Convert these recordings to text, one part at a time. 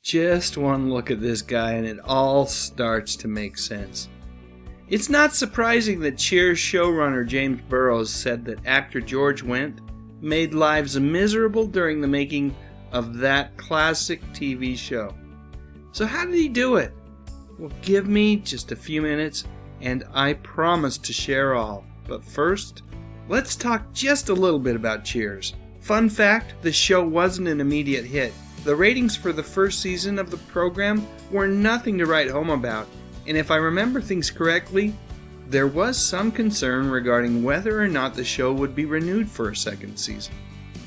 Just one look at this guy and it all starts to make sense. It's not surprising that Cheers showrunner James Burrows said that actor George Wendt made lives miserable during the making of that classic TV show. So how did he do it? Well, give me just a few minutes and I promise to share all. But first, let's talk just a little bit about Cheers. Fun fact, the show wasn't an immediate hit. The ratings for the first season of the program were nothing to write home about. And if I remember things correctly, there was some concern regarding whether or not the show would be renewed for a second season.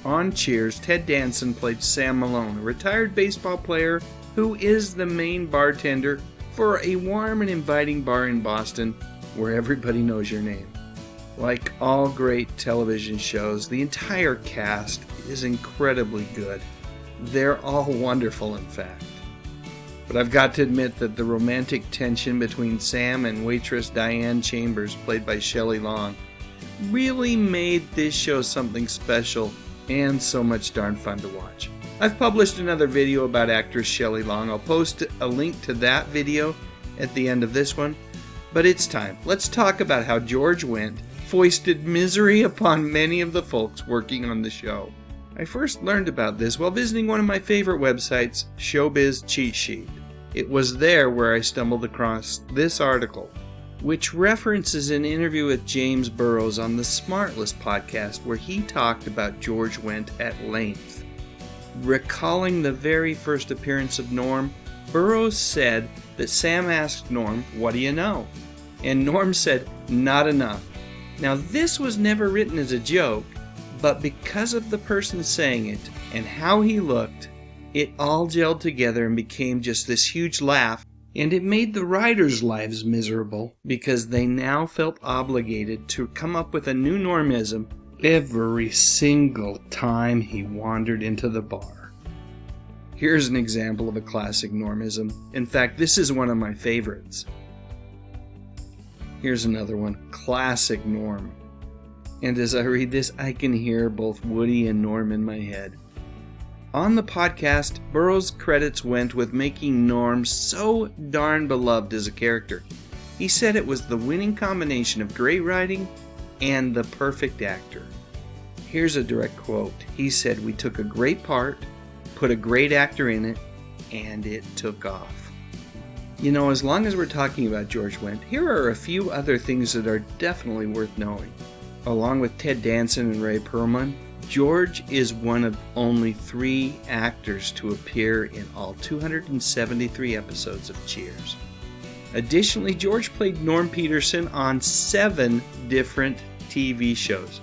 On Cheers, Ted Danson played Sam Malone, a retired baseball player who is the main bartender for a warm and inviting bar in Boston where everybody knows your name. Like all great television shows, the entire cast is incredibly good. They're all wonderful, in fact. But I've got to admit that the romantic tension between Sam and waitress Diane Chambers, played by Shelley Long, really made this show something special and so much darn fun to watch. I've published another video about actress Shelley Long. I'll post a link to that video at the end of this one. But it's time. Let's talk about how George Wendt foisted misery upon many of the folks working on the show. I first learned about this while visiting one of my favorite websites, Showbiz Cheat Sheet. It was there where I stumbled across this article, which references an interview with James Burrows on the Smartless podcast where he talked about George Wendt at length. Recalling the very first appearance of Norm, Burrows said that Sam asked Norm, "What do you know?" And Norm said, "Not enough." Now this was never written as a joke, but because of the person saying it and how he looked, it all gelled together and became just this huge laugh, and it made the writers' lives miserable because they now felt obligated to come up with a new normism every single time he wandered into the bar. Here's an example of a classic normism. In fact, this is one of my favorites. Here's another one, classic Norm. And as I read this, I can hear both Woody and Norm in my head. On the podcast, Burrows credits Wendt with making Norm so darn beloved as a character. He said it was the winning combination of great writing and the perfect actor. Here's a direct quote. He said, "We took a great part, put a great actor in it, and it took off." You know, as long as we're talking about George Wendt, here are a few other things that are definitely worth knowing. Along with Ted Danson and Ray Perlman, George is one of only 3 actors to appear in all 273 episodes of Cheers. Additionally, George played Norm Peterson on 7 different TV shows: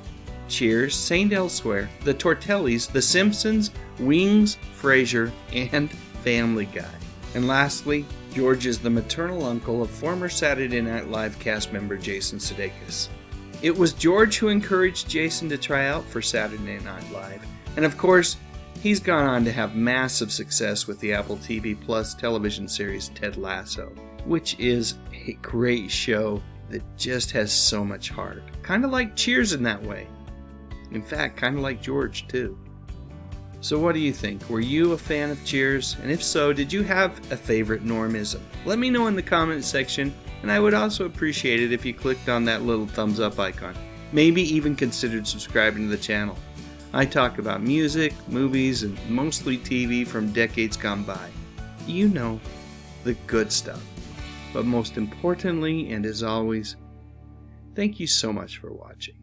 Cheers, St. Elsewhere, The Tortellis, The Simpsons, Wings, Frasier, and Family Guy. And lastly, George is the maternal uncle of former Saturday Night Live cast member Jason Sudeikis. It was George who encouraged Jason to try out for Saturday Night Live. And of course, he's gone on to have massive success with the Apple TV Plus television series Ted Lasso, which is a great show that just has so much heart. Kind of like Cheers in that way. In fact, kind of like George too. So what do you think? Were you a fan of Cheers? And if so, did you have a favorite normism? Let me know in the comment section, and I would also appreciate it if you clicked on that little thumbs up icon. Maybe even considered subscribing to the channel. I talk about music, movies, and mostly TV from decades gone by. You know, the good stuff. But most importantly, and as always, thank you so much for watching.